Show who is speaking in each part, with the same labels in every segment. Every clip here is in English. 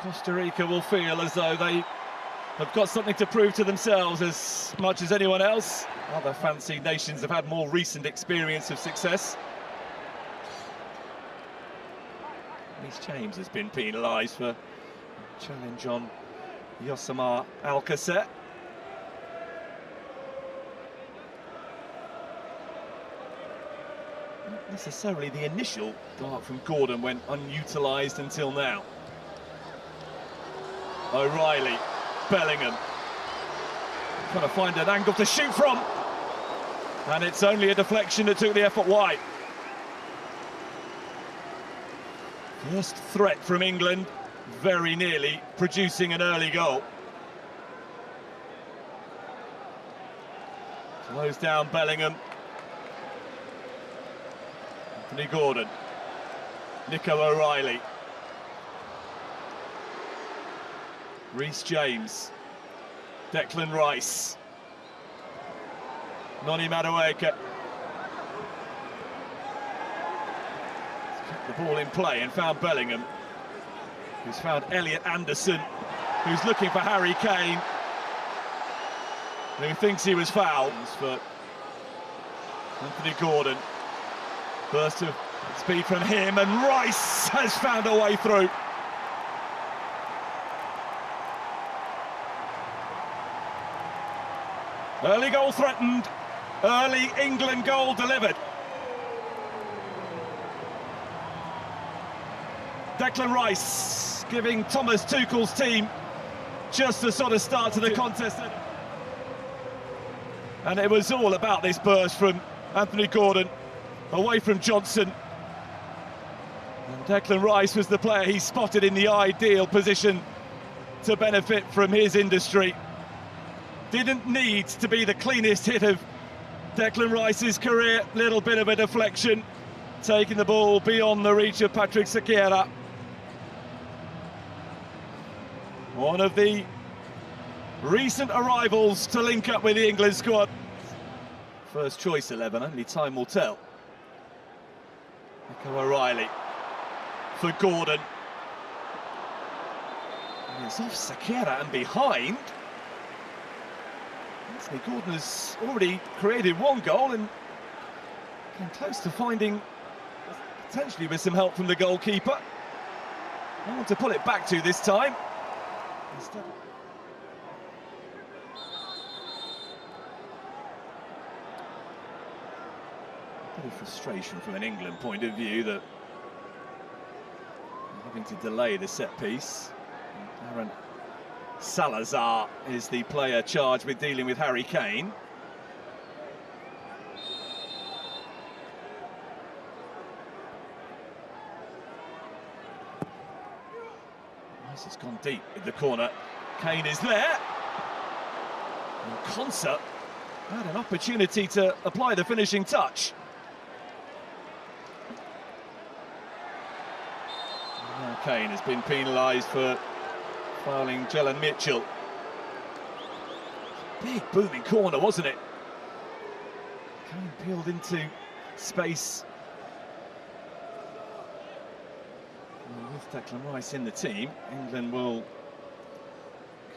Speaker 1: Costa Rica will feel as though they have got something to prove to themselves as much as anyone else. Other fancy nations have had more recent experience of success. Reece James has been penalised for a challenge on Yosemar Alcacer. Not necessarily the initial dart from Gordon went unutilised until now. O'Reilly, Bellingham, trying to find an angle to shoot from, and it's only a deflection that took the effort wide. First threat from England, very nearly producing an early goal. Slows down Bellingham. Anthony Gordon, Nico O'Reilly, Reece James, Declan Rice, Noni Madueke. Kept the ball in play and found Bellingham, who's found Elliot Anderson, who's looking for Harry Kane, who thinks he was fouled. For Anthony Gordon, burst of speed from him, and Rice has found a way through. Early goal threatened, early England goal delivered. Declan Rice giving Thomas Tuchel's team just a sort of start to the contest. And it was all about this burst from Anthony Gordon, away from Johnson. And Declan Rice was the player he spotted in the ideal position to benefit from his industry. Didn't need to be the cleanest hit of Declan Rice's career. Little bit of a deflection, taking the ball beyond the reach of Patrick Sequeira. One of the recent arrivals to link up with the England squad. First choice 11, only time will tell. Nico O'Reilly for Gordon. And it's off Sequeira and behind. Anthony Gordon has already created one goal and came close to finding, potentially with some help from the goalkeeper. No one to pull it back to this time. Instead, a bit of frustration from an England point of view that they're having to delay the set piece. Aaron Salazar is the player charged with dealing with Harry Kane. Rice has gone deep in the corner. Kane is there. And Konsa had an opportunity to apply the finishing touch. And now Kane has been penalised for fouling Jelen Mitchell. Big booming corner, wasn't it? Kane peeled into space. And with Declan Rice in the team, England will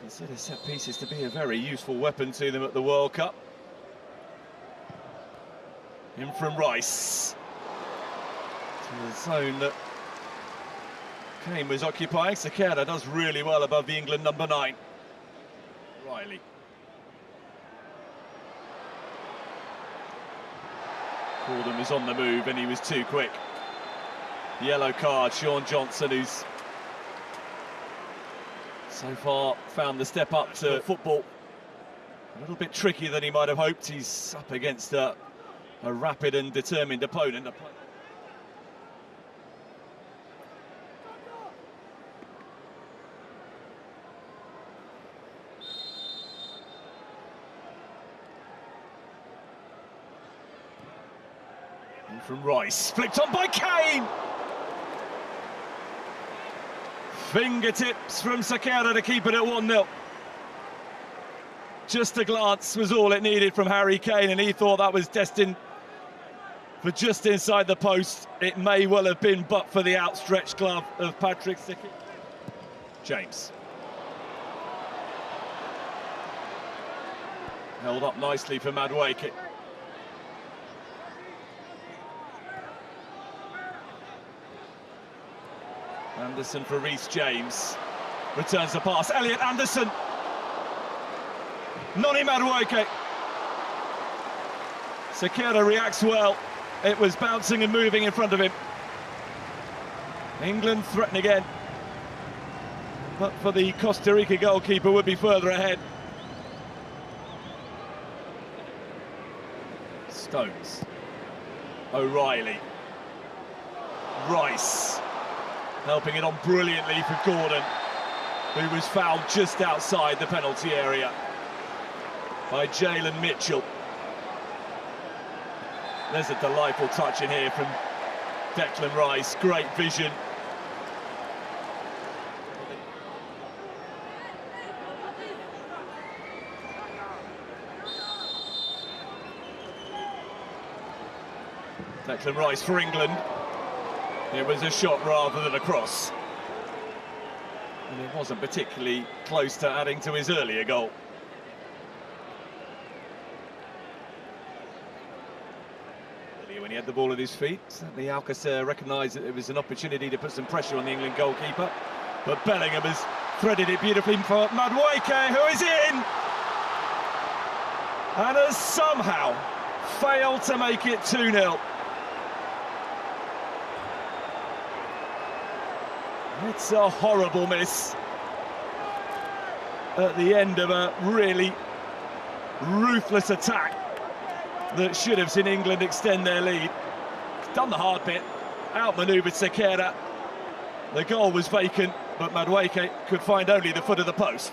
Speaker 1: consider set pieces to be a very useful weapon to them at the World Cup. In from Rice to the zone that Kane was occupying. Sequeira does really well above the England number 9. Riley. Gordon was on the move and he was too quick. Yellow card, Sean Johnson, who's so far found the step up to football a little bit trickier than he might have hoped. He's up against a rapid and determined opponent. And from Rice, flicked on by Kane! Fingertips from Sequeira to keep it at 1-0. Just a glance was all it needed from Harry Kane, and he thought that was destined for just inside the post. It may well have been, but for the outstretched glove of Patrick Sequeira. James. Held up nicely for Madueke. Anderson for Reece James. Returns the pass. Elliot Anderson. Noni Madueke. Sekera reacts well. It was bouncing and moving in front of him. England threaten again. But for the Costa Rica goalkeeper would be further ahead. Stones. O'Reilly. Rice. Helping it on brilliantly for Gordon, who was fouled just outside the penalty area by Jalen Mitchell. There's a delightful touch in here from Declan Rice, great vision. Declan Rice for England. It was a shot rather than a cross. And it wasn't particularly close to adding to his earlier goal. When he had the ball at his feet, certainly Alcacer recognised that it was an opportunity to put some pressure on the England goalkeeper. But Bellingham has threaded it beautifully for Madueke, who is in! And has somehow failed to make it 2-0. It's a horrible miss at the end of a really ruthless attack that should have seen England extend their lead. Done the hard bit, outmanoeuvred Sekera. The goal was vacant, but Madueke could find only the foot of the post.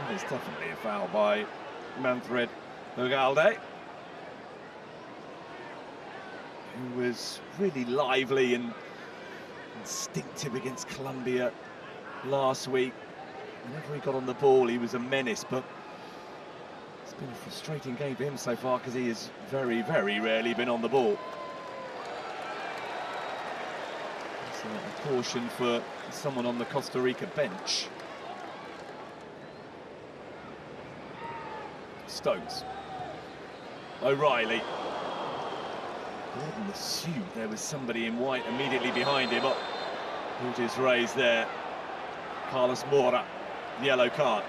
Speaker 1: There's definitely a foul by Manfred Ugalde, who was really lively and instinctive against Colombia last week. Whenever he got on the ball, he was a menace, but it's been a frustrating game for him so far because he has very, very rarely been on the ball. So a caution for someone on the Costa Rica bench. Stones. O'Reilly. Gordon assumed there was somebody in white immediately behind him. Who just raised there. Carlos Mora, yellow card.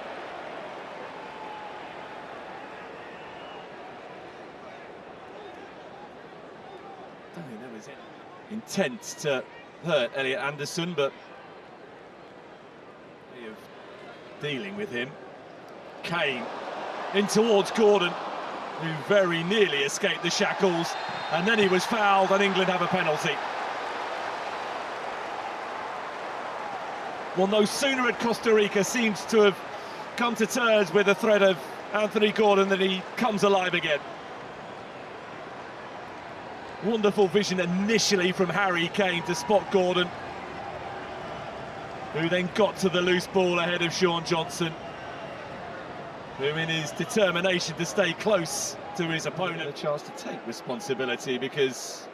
Speaker 1: Don't think there was any intent to hurt Elliot Anderson, but way of dealing with him. Kane in towards Gordon, who very nearly escaped the shackles, and then he was fouled, and England have a penalty. Well, no sooner had Costa Rica seems to have come to terms with the threat of Anthony Gordon than he comes alive again. Wonderful vision initially from Harry Kane to spot Gordon, who then got to the loose ball ahead of Sean Johnson, who in his determination to stay close to his opponent had a chance to take responsibility, because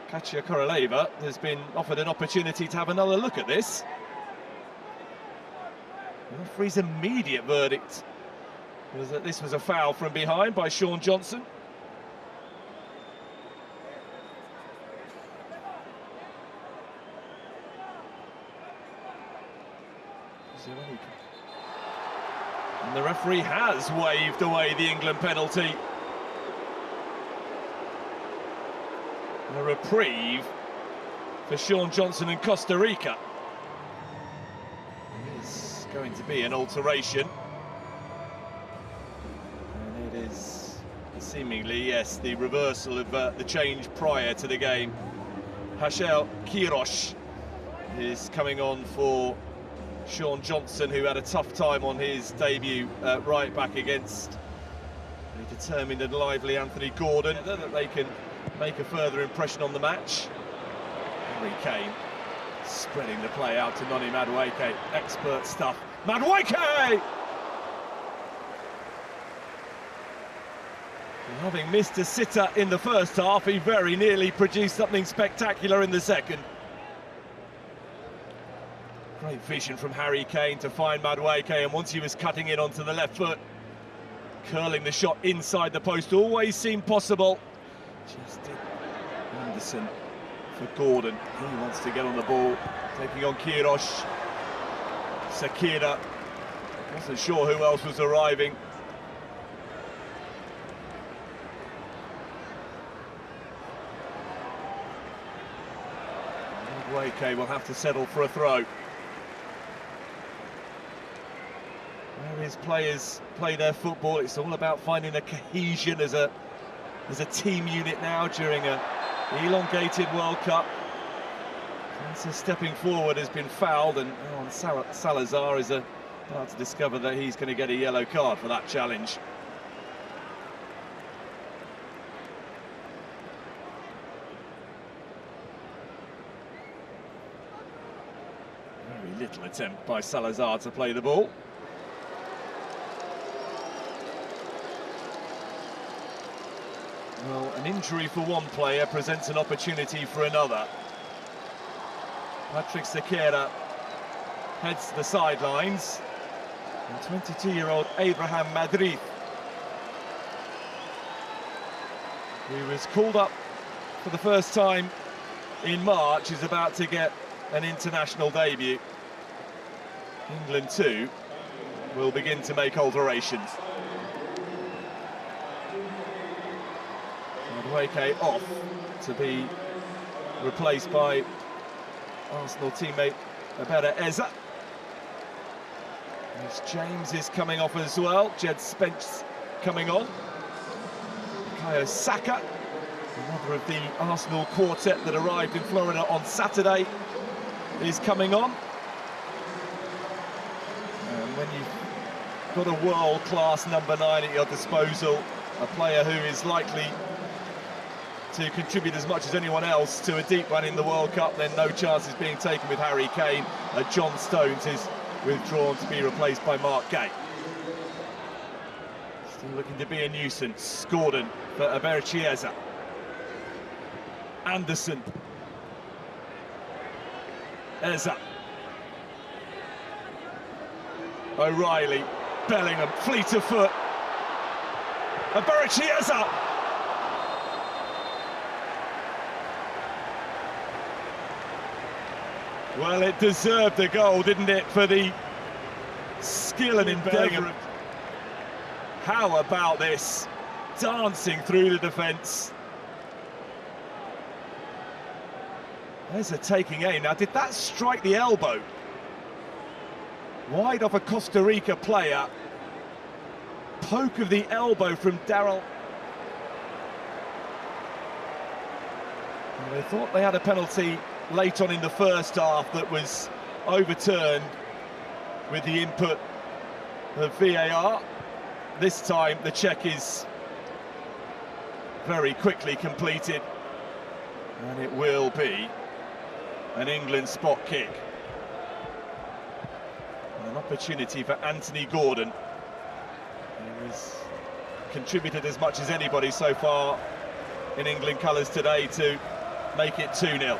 Speaker 1: Katia Koroleva has been offered an opportunity to have another look at this. The referee's immediate verdict was that this was a foul from behind by Sean Johnson. And the referee has waved away the England penalty. A reprieve for Sean Johnson and Costa Rica. It's going to be an alteration. And it is seemingly, yes, the reversal of the change prior to the game. Hachel Quiroz is coming on for Sean Johnson, who had a tough time on his debut right back against a determined and lively Anthony Gordon, that they can make a further impression on the match. Harry Kane spreading the play out to Noni Madueke. Expert stuff. Madueke! Having missed a sitter in the first half, he very nearly produced something spectacular in the second. Great vision from Harry Kane to find Madueke, and once he was cutting in onto the left foot, curling the shot inside the post always seemed possible. Just did. Anderson for Gordon. He wants to get on the ball, taking on Kirosh. Sakira wasn't sure who else was arriving. Madueke will have to settle for a throw. Where his players play their football, it's all about finding the cohesion as a team unit now during a elongated World Cup. So stepping forward has been fouled, and Salazar is about to discover that he's going to get a yellow card for that challenge. Very little attempt by Salazar to play the ball. Well, an injury for one player presents an opportunity for another. Patrick Sakira heads to the sidelines, and 22-year-old Abraham Madrid, who was called up for the first time in March, is about to get an international debut. England too will begin to make alterations. Madueke off to be replaced by Arsenal teammate Abera Eza. James is coming off as well. Jed Spence coming on. Bukayo Saka, another of the Arsenal quartet that arrived in Florida on Saturday, is coming on. And when you've got a world-class number 9 at your disposal, a player who is likely to contribute as much as anyone else to a deep run in the World Cup, then no chance is being taken with Harry Kane. John Stones is withdrawn to be replaced by Mark Gay. Still looking to be a nuisance. Gordon for Aberchieza. Anderson. Eza. O'Reilly. Bellingham. Fleet of foot. Aberchieza. Well, it deserved a goal, didn't it, for the skill and endeavour. How about this? Dancing through the defence. There's a taking aim. Now, did that strike the elbow? Wide off a Costa Rica player. Poke of the elbow from Daryl. They thought they had a penalty late on in the first half that was overturned with the input of VAR. This time the check is very quickly completed, and it will be an England spot kick. And an opportunity for Anthony Gordon, who has contributed as much as anybody so far in England colours today, to make it 2-0.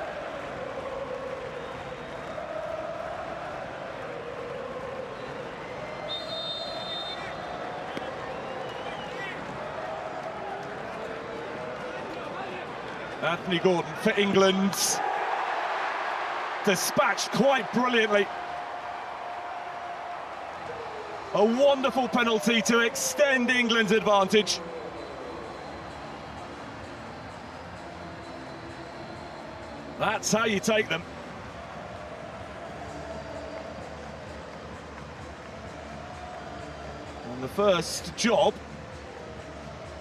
Speaker 1: Anthony Gordon for England, dispatched quite brilliantly. A wonderful penalty to extend England's advantage. That's how you take them. And the first job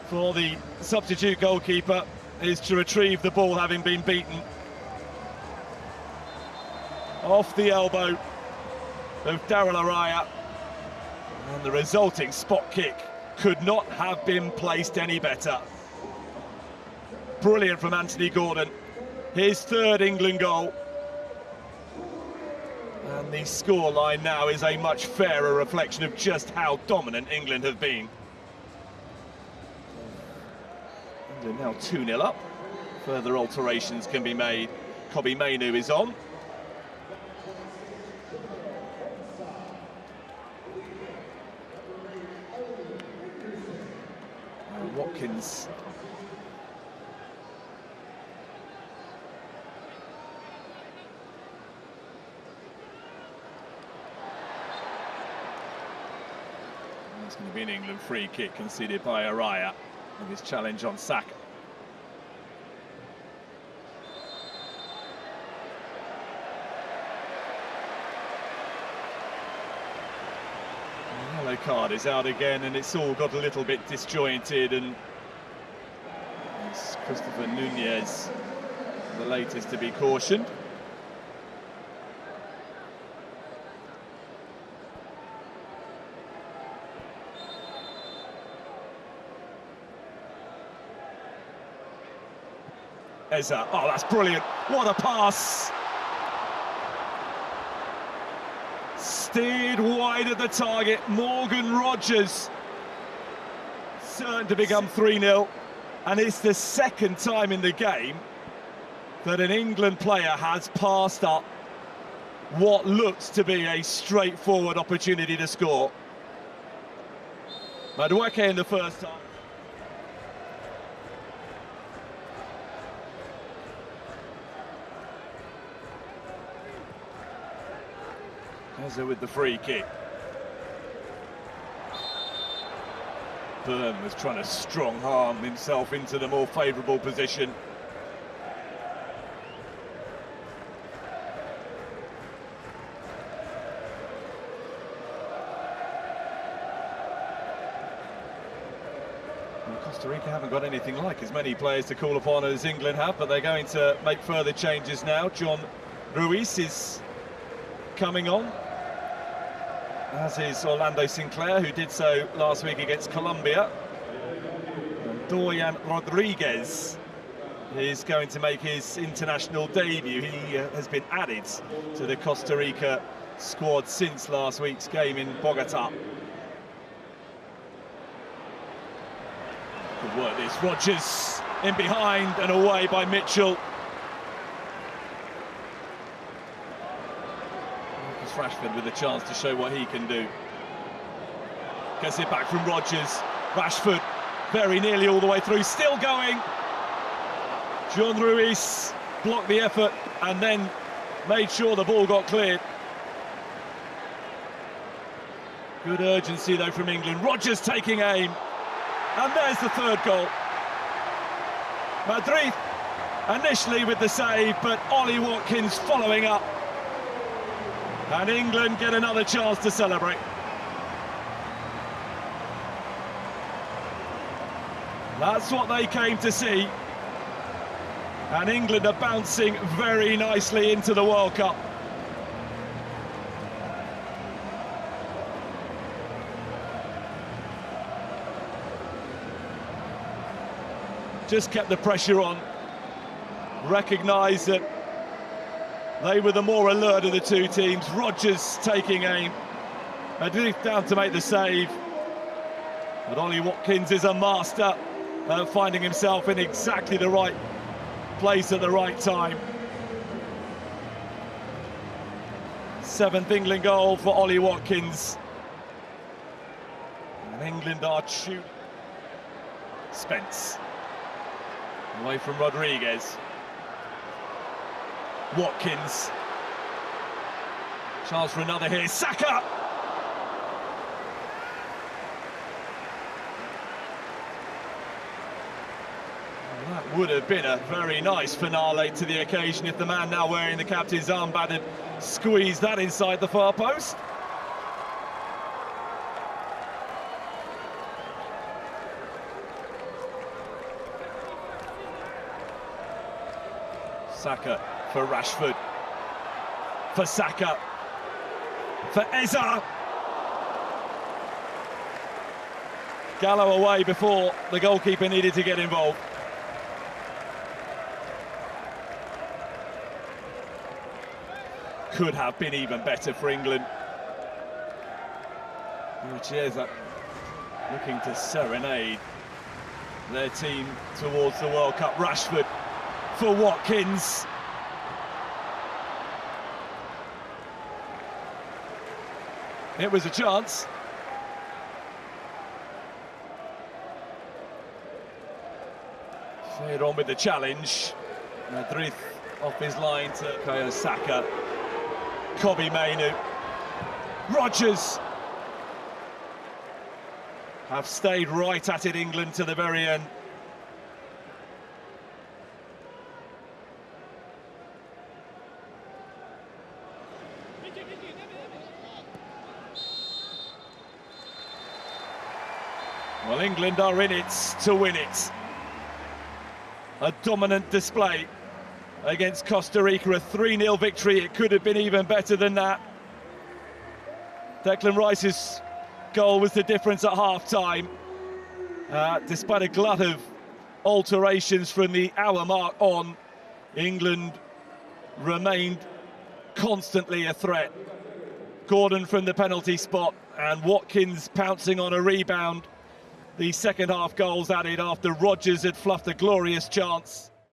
Speaker 1: for the substitute goalkeeper is to retrieve the ball, having been beaten. Off the elbow of Daryl Araya, and the resulting spot kick could not have been placed any better. Brilliant from Anthony Gordon, his third England goal. And the scoreline now is a much fairer reflection of just how dominant England have been. England now 2-0 up. Further alterations can be made. Kobbie Mainoo is on. Watkins. It's going to be an England free kick conceded by Araya with his challenge on Saka. The yellow card is out again, and it's all got a little bit disjointed, and it's Christopher Nunez, the latest to be cautioned. Eza, oh, that's brilliant. What a pass. Steered wide of the target. Morgan Rogers. Certain to become 3-0. And it's the second time in the game that an England player has passed up what looks to be a straightforward opportunity to score. Madueke in the first time. Eza with the free kick. Byrne was trying to strong-arm himself into the more favourable position. Well, Costa Rica haven't got anything like as many players to call upon as England have, but they're going to make further changes now. John Ruiz is coming on, as is Orlando Sinclair, who did so last week against Colombia. And Dorian Rodriguez is going to make his international debut. He has been added to the Costa Rica squad since last week's game in Bogota. Good work this. Rogers in behind and away by Mitchell. Rashford with a chance to show what he can do. Gets it back from Rogers. Rashford very nearly all the way through, still going. John Ruiz blocked the effort and then made sure the ball got cleared. Good urgency though from England. Rogers taking aim, and there's the third goal. Madrid initially with the save, but Ollie Watkins following up. And England get another chance to celebrate. That's what they came to see. And England are bouncing very nicely into the World Cup. Just kept the pressure on. Recognised that they were the more alert of the two teams. Rogers taking aim. Madrid down to make the save. But Ollie Watkins is a master of finding himself in exactly the right place at the right time. 7th England goal for Ollie Watkins. And England are shooting. Spence. Away from Rodriguez. Watkins. Chance for another here. Saka! Well, that would have been a very nice finale to the occasion if the man now wearing the captain's armband had squeezed that inside the far post. Saka for Rashford, for Saka, for Eza. Gallo away before the goalkeeper needed to get involved. Could have been even better for England. Chiesa looking to serenade their team towards the World Cup. Rashford for Watkins. It was a chance. Stayed on with the challenge. Madrid off his line to Bukayo Saka. Kobbie Mainoo. Rodgers have stayed right at it, England, to the very end. Well, England are in it to win it. A dominant display against Costa Rica, a 3-0 victory. It could have been even better than that. Declan Rice's goal was the difference at half-time. Despite a glut of alterations from the hour mark on, England remained constantly a threat. Gordon from the penalty spot and Watkins pouncing on a rebound. The second half goals added after Rodgers had fluffed a glorious chance.